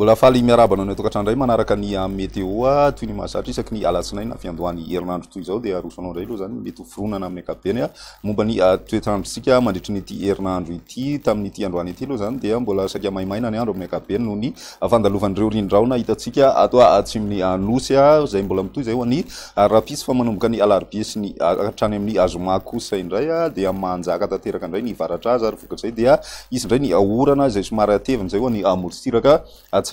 Mbola faly miarabana ny tokatrandray manaraka ny météo toy ny mahazatra isaky ny alatsinainy fiandohan'ny herinandro toy izao dia arosanao indray aloha zany mety hoforonana amin'ny ankapobeny momba ny toetrandrontsika mandritra nyity herinandro ity tamin'ity androany ity aloha zany dia mbola saika maimaina ny andro amin'ny ankapobeny noho ny fandalovan'ireo rindraona hitantsika ato atsimony anosy zay mbola mitoy zay ho any rapisy fa manomboka ny alarobia sy ny hatrany amin'ny azoma kosa indray dia manjaka tanteraka indray ny varatra azy ary vokatr'izay dia izy indray ny orana izay somary ateviny zay ho any morotsiraka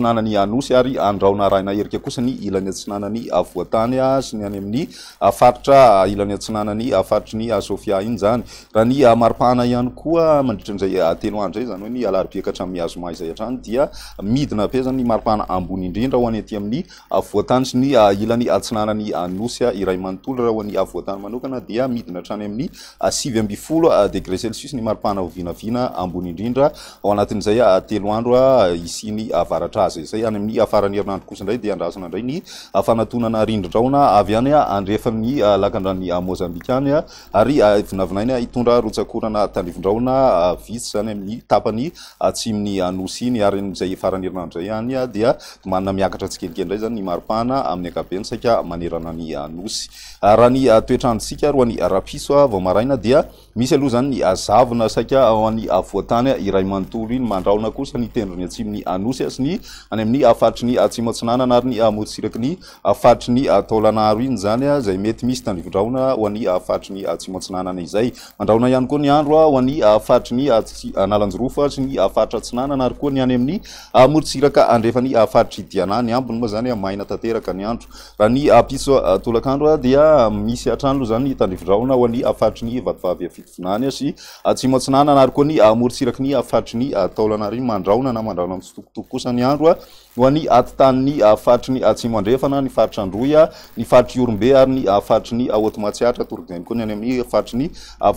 atsinanany anosy ary andraona arahina herika kosa ny ilany atsinanany avoatany sy ny any amin'ny faritra ilany atsinanany faritry ny Sofia iny zany raha ny maripahana ihany koa mandritra an'izay telo andro zay zany hoe ny alarobia ka hatramin'ny azoma izay hatrany dia midina be zany ny maripahana ambony indrindra ho any aty amin'ny avoatany sy ny ilany atsinanany anosy iray manontolo raha ho any avoatany manokana dia midina hatrany amin'ny 9.0 degré celsius ny maripahana vinavina ambony indrindra ao anatin'izay telo andro isiny avaratra azy izay any amin'ny afarany herinandro kosa indray dia andrasana indray ny fanatonana rindrindraona avy any andrefan'ny lakandrany Mozambika any ary vinavinainy hitondra rotsakorana tandrivondraona vitsy zany amin'ny tapany atsimony anosy iny ary izay farany herinandro zay any dia manana miakatra tsikelikely indray zany ny maripahana amin'ny ankapobeny saika manerana ny anosy raha ny toetrandrontsika roa ny rapiso vao maraina dia misy aloha zany ny azavona saika ao any avoatany iray manontolo iny mandraona kosa ny tendrony atsimony anosy sy ny any amin'ny faritry ny atsimo atsinanana ary ny morotsiraky ny faritry ny taolanaro iny zany zay mety misy tandrivondraona ho any faritry ny atsimo atsinanana izay mandraona ihany koa ny andro ho any faritry ny analanjorofa sy ny faritra atsinanana ary koa ny any amin'ny morotsiraka andrefany faritry diana ny ambony moa zany maina tanteraka ny andro raha ny piso tolakandro dia misy hatrany aloha zany tandrivondraona ho any faritry ny vatovavy fitovinany sy atsimo atsinanana ary koa ny morotsiraky ny faritry ny taolanaro iny mandraona na mandraona mitsitokotoko kosa ny andro ho any atitan'ny faritry ny atsimo andrefana ny faritra androya ny faritry orombe ary ny faritry ny Otomatsiatra torokizany koa ny any amin'ny faritry ny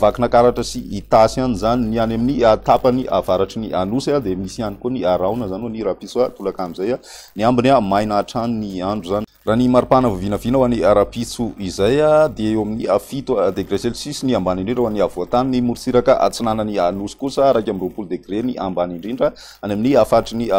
vakinakaratra sy itasy any zany ny any amin'ny tapany avaratry ny anosy dia misy ihany koa ny raona zany ho ny rapiso tolakandro zay ny ambiny maina hatrany ny andro zany raha ny maripahana vinavina ho any rapiso izay dia eo amin'ny 7 degré celsius ny ambany indrindra ho any avoatany ny morotsiraka atsinanany anosy kosa raika amby 20 degré ny ambany indrindra any amin'ny faritry ny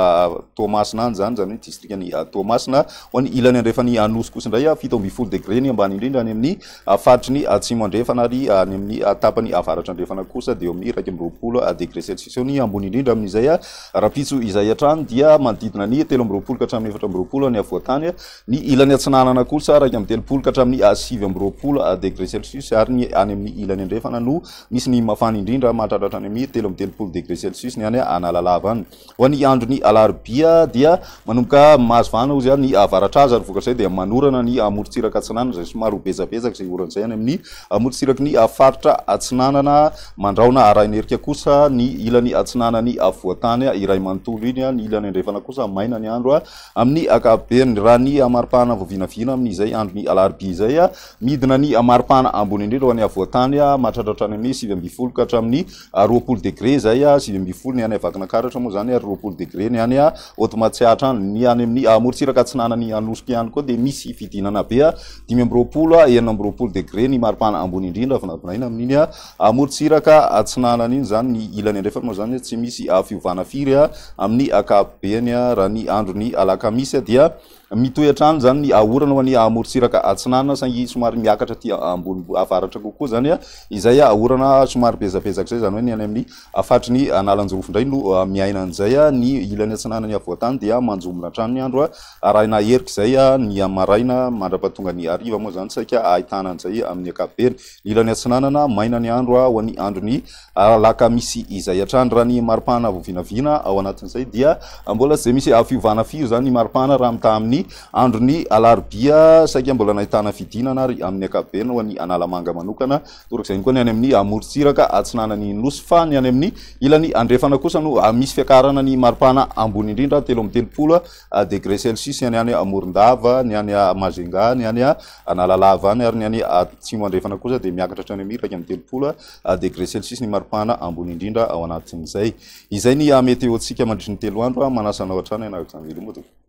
Toamasina any zany hoe distrikany Toamasina ho any ilany andrefany anosy kosa indray 7.0 degré ny ambany indrindra any amin'ny faritry ny atsimo andrefana ary any amin'ny tapany avaratra andrefana kosa dia eo amin'ny 2.20 degré celsius eo ny ambony indrindra amin'izay rapitso izay hatrany dia manodidina ny 13 ka hatramin'ny 14 ny avoatany ny ilany atsinanana kosa raika amby 3 ka hatramin'ny 9.0 degré celsius ary ny any amin'ny ilany andrefana no misy ny mafana indrindra mahatratra any amin'ny 13 degré celsius ny any analalava any ho any andro ny alarobia dia manomboka mahazovana ozy ny avaratra azy ary vokatr'izay dia manorana ny morotsiraka atsinanana zay somary bezabezaka zay oran'izay any amin'ny morotsiraky ny faritra atsinanana mandraona arahinerika kosa ny ilany atsinanany avoatany iray manontolo iny ny ilany andrefana kosa maina ny andro amin'ny ankapobeny raha ny maripahana voavinavina amin'izay andro ny alarobia izay midina ny maripahana ambony indrindra ho any avoatany mahatratratra any amin'ny 9.0 ka hatramin'ny 20 degré zay 9.0 ny any vakinakaratra moa zany ary 20 degré ny any Otomatsiatra ny any amin'ny morotsiraka atsinanany anosika ihany koa dia misy fidinana be 5.20 9.20 degré ny maripahana ambony indrindra vinavinaina amin'iny morotsiraka atsinanana iny zany ny ilany andrefana moa zany tsy misy fiovana firy amin'ny ankapobeny raha ny andro ny alakamisy dia mitohy hatrany zany ny orana ho any morotsiraka atsinanana saingy somary miakatra ty ambony avaratra kokoa zany izay orana somary bezabezaka zay zany hoe ny any amin'ny faritry ny analanjorofo indray no miaina an'izay ny ilany atsinanany avoatany dia manjomona hatrany ny andro arahina herika zay ny maraina mandrapatonga ny ariva moa zany saika ahitana an'izay amin'ny ankapobeny ilany atsinanana maina ny andro ho any andro ny alakamisy izay hatrany raha ny maripahana voavinavina ao anatin'izay dia mbola zay misy fiovana firy zany ny maripahana raha mita amin'ny andro ny alarobia saika mbola nahitana fidinana ary amin'ny ankapobeny ho any analamanga manokana torak'izay koa ny any amin'ny morotsiraka atsinanany nosy fa ny any amin'ny ilany andrefana kosa no misy fiakarana ny maripahana ambony indrindra 13 degré celsius ny any Morondava ny any Majunga ny any analalava any ary ny any atsimo andrefana kosa dia miakatra hatrany amin'ny 3.3 degré celsius ny maripahana ambony indrindra ao anatin'izay izay ny météo tsika mandritra ny telo andro manasanao hatrany anao izany velomody